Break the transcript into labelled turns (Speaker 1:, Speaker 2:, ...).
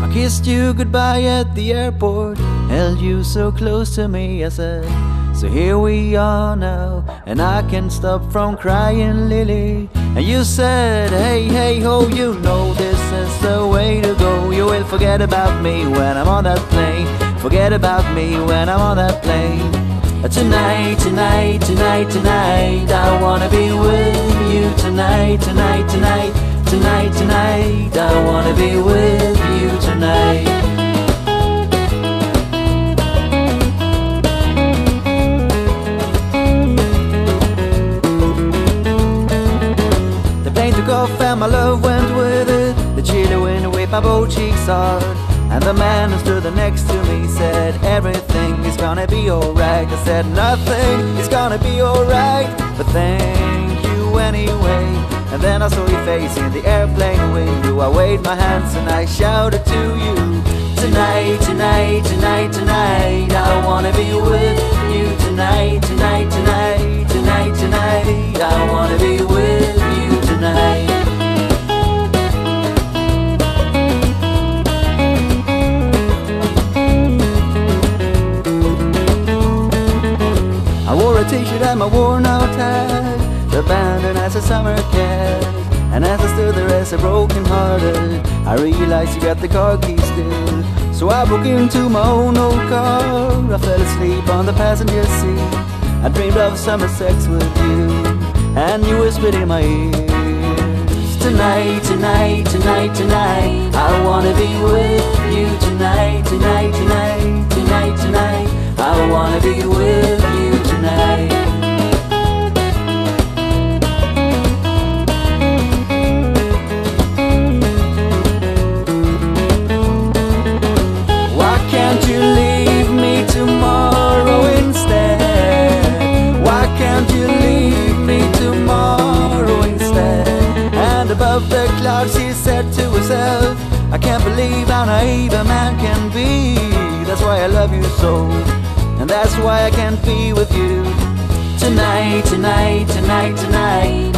Speaker 1: I kissed you goodbye at the airport, held you so close to me, I said, so here we are now, and I can't stop from crying, Lily. And you said, hey, hey, ho, you know this is the way to go. You will forget about me when I'm on that plane. Forget about me when I'm on that plane. Tonight, tonight, tonight, tonight, I wanna be with you tonight, tonight, tonight, tonight, tonight, I wanna be with you tonight. The plane took off and my love went with it. The chilly wind whipped my both cheeks hard, and the man who stood next to me said, everything is gonna be alright. I said, nothing is gonna be alright, but thank you anyway. And then I saw your face in the airplane window. I waved my hands and I shouted to you, tonight, tonight, tonight, tonight, I wanna be with you tonight, tonight, tonight, tonight, tonight, I wanna be with you tonight. I wore a t-shirt and my worn out hat, abandoned as a summer cat. And as I stood there as a broken hearted, I realized you got the car keys still. So I broke into my own old car. I fell asleep on the passenger seat. I dreamed of summer sex with you, and you whispered in my ears, tonight, tonight, tonight, tonight, I wanna be with you tonight, tonight, tonight, tonight, tonight, I wanna be with you tonight. Why can't you leave me tomorrow instead? Why can't you leave me tomorrow instead? And above the clouds she said to herself, I can't believe how naive a man can be. That's why I love you so, and that's why I can't be with you tonight, tonight, tonight, tonight,